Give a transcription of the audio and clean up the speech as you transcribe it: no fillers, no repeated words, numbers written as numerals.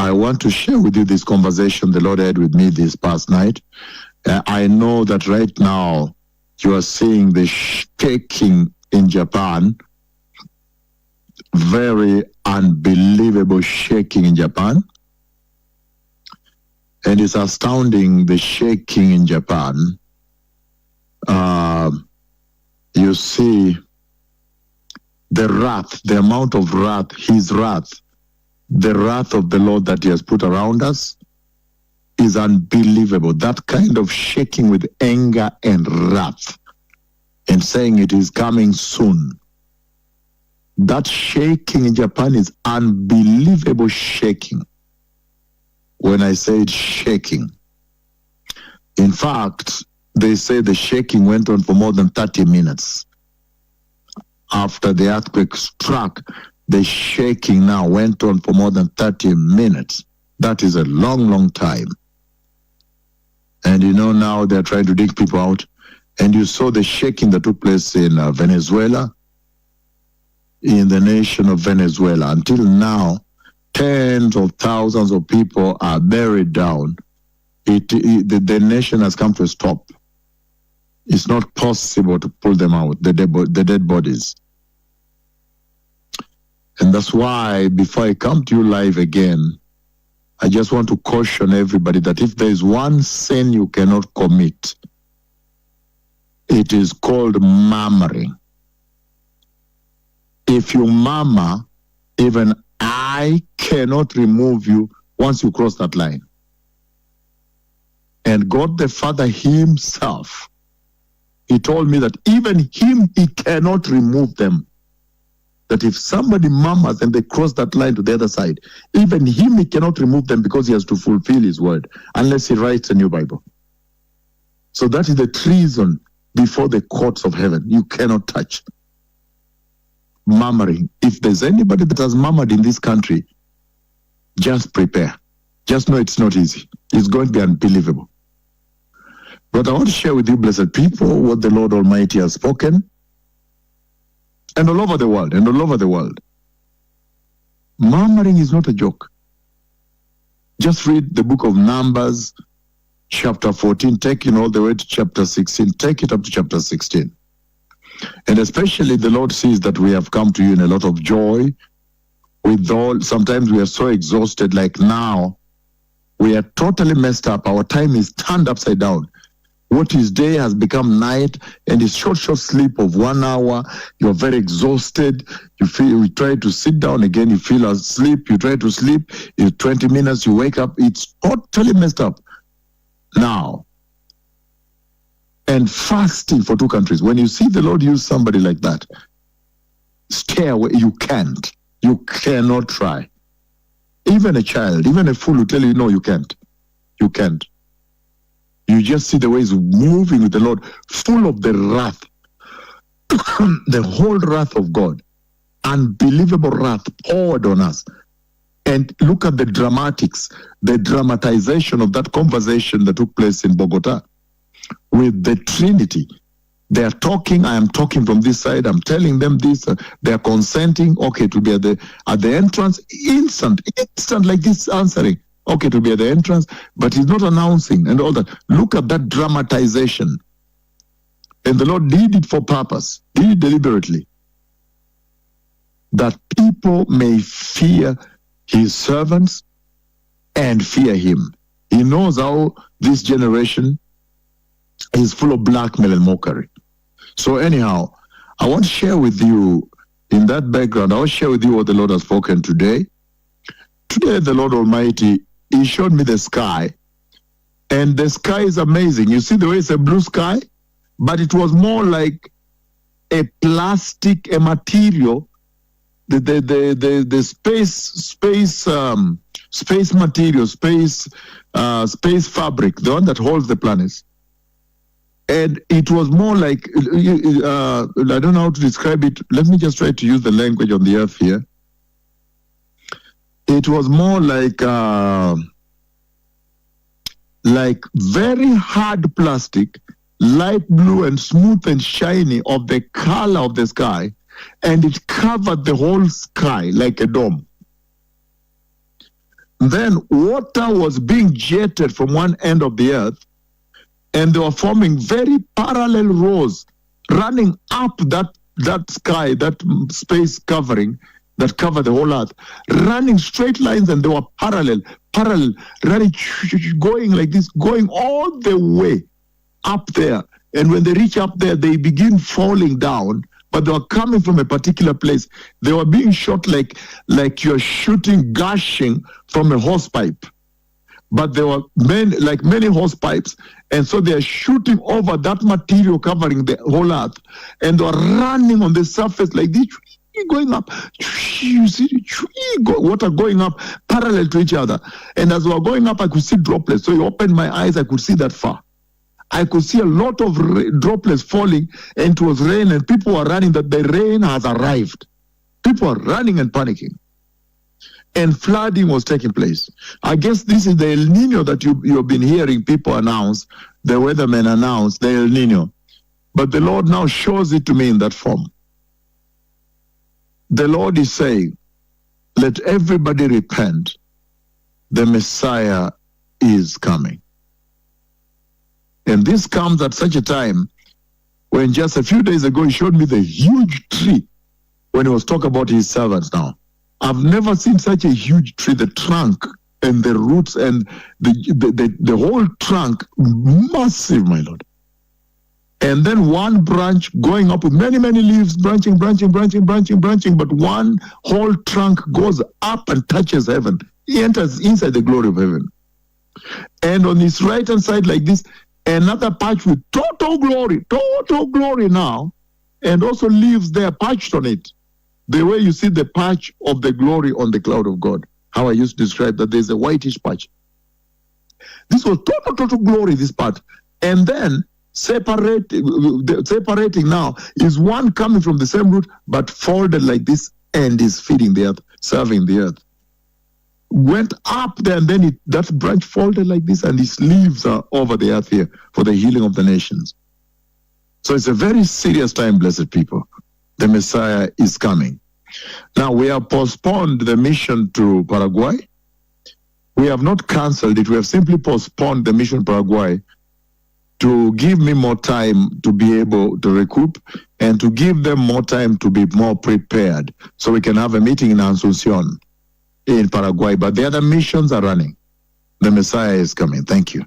I want to share with you this conversation the Lord had with me this past night. I know that right now you are seeing the shaking in Japan, very unbelievable shaking in Japan. And it's astounding, the shaking in Japan. You see the wrath, the amount of wrath, his wrath, the wrath of the Lord that he has put around us is unbelievable. That kind of shaking with anger and wrath and saying it is coming soon. That shaking in Japan is unbelievable shaking. When I say it's shaking, in fact, they say the shaking went on for more than 30 minutes. After the earthquake struck, the shaking now went on for more than 30 minutes. That is a long, long time. And you know, now they're trying to dig people out. And you saw the shaking that took place in Venezuela, in the nation of Venezuela. Until now, tens of thousands of people are buried down. The nation has come to a stop. It's not possible to pull them out, the dead bodies. And that's why, before I come to you live again, I just want to caution everybody that if there is one sin you cannot commit, it is called murmuring. If you murmur, even I cannot remove you once you cross that line. And God the Father himself, he told me that even him, he cannot remove them. That if somebody murmurs and they cross that line to the other side, even him, he cannot remove them because he has to fulfill his word, unless he writes a new Bible. So that is the treason before the courts of heaven. You cannot touch. Murmuring. If there's anybody that has murmured in this country, just prepare. Just know it's not easy. It's going to be unbelievable. But I want to share with you, blessed people, what the Lord Almighty has spoken. And all over the world, and all over the world. Murmuring is not a joke. Just read the book of Numbers, chapter 14, take it all the way to chapter 16, take it up to chapter 16. And especially the Lord sees that we have come to you in a lot of joy. Sometimes we are so exhausted, like now, we are totally messed up. Our time is turned upside down. What is day has become night, and it's short sleep of 1 hour. You're very exhausted. You try to sit down again, you feel asleep. You try to sleep, in 20 minutes you wake up. It's totally messed up. Now, and fasting for 2 countries. When you see the Lord use somebody like that, stay away. You can't. You cannot try. Even a child, even a fool will tell you, no, you can't. You can't. You just see the way he's moving with the Lord, full of the wrath, the whole wrath of God, unbelievable wrath poured on us. And look at the dramatics, the dramatization of that conversation that took place in Bogota with the Trinity. They are talking, I am talking from this side, I'm telling them this, they are consenting, okay, to be at the entrance, instant like this answering. Okay, to be at the entrance, but he's not announcing and all that. Look at that dramatization. And the Lord did it for purpose, did it deliberately, that people may fear his servants and fear him. He knows how this generation is full of blackmail and mockery. So anyhow, I want to share with you, in that background, I want to share with you what the Lord has spoken today. Today, the Lord Almighty, he showed me the sky, and the sky is amazing. You see the way it's a blue sky, but it was more like a plastic, a material, the space material, space fabric, the one that holds the planets. And it was more like, I don't know how to describe it. Let me just try to use the language on the earth here. It was more like very hard plastic, light blue and smooth and shiny of the color of the sky, and it covered the whole sky like a dome. then water was being jetted from one end of the earth, and they were forming very parallel rows running up that sky, that space covering that covered the whole earth, running straight lines, and they were parallel, running, going like this, going all the way up there. And when they reach up there, they begin falling down, but they were coming from a particular place. They were being shot like you're shooting, gushing from a hose pipe. But there were many hose pipes, and so they are shooting over that material covering the whole earth, and they are running on the surface like this, going up. You see water going up parallel to each other. And as we were going up, I could see droplets. So I opened my eyes, I could see that far. I could see a lot of droplets falling, and it was rain, and people were running that the rain has arrived. People are running and panicking. And flooding was taking place. I guess this is the El Nino that you've been hearing people announce, the weathermen announce, the El Nino. But the Lord now shows it to me in that form. The Lord is saying, let everybody repent. The Messiah is coming. And this comes at such a time when just a few days ago he showed me the huge tree when he was talking about his servants now. I've never seen such a huge tree, the trunk and the roots and the whole trunk, massive, my Lord. And then one branch going up with many, many leaves, branching, but one whole trunk goes up and touches heaven. He enters inside the glory of heaven. And on his right-hand side like this, another patch with total glory now, and also leaves there patched on it. The way you see the patch of the glory on the cloud of God, how I used to describe that there's a whitish patch. This was total glory, this part. And then separating now is one coming from the same root, but folded like this and is feeding the earth, serving the earth. Went up there, and then that branch folded like this, and its leaves are over the earth here for the healing of the nations. So it's a very serious time, blessed people. The Messiah is coming. Now, we have postponed the mission to Paraguay. We have not cancelled it. We have simply postponed the mission to Paraguay to give me more time to be able to recoup and to give them more time to be more prepared so we can have a meeting in Asunción in Paraguay. But the other missions are running. The Messiah is coming. Thank you.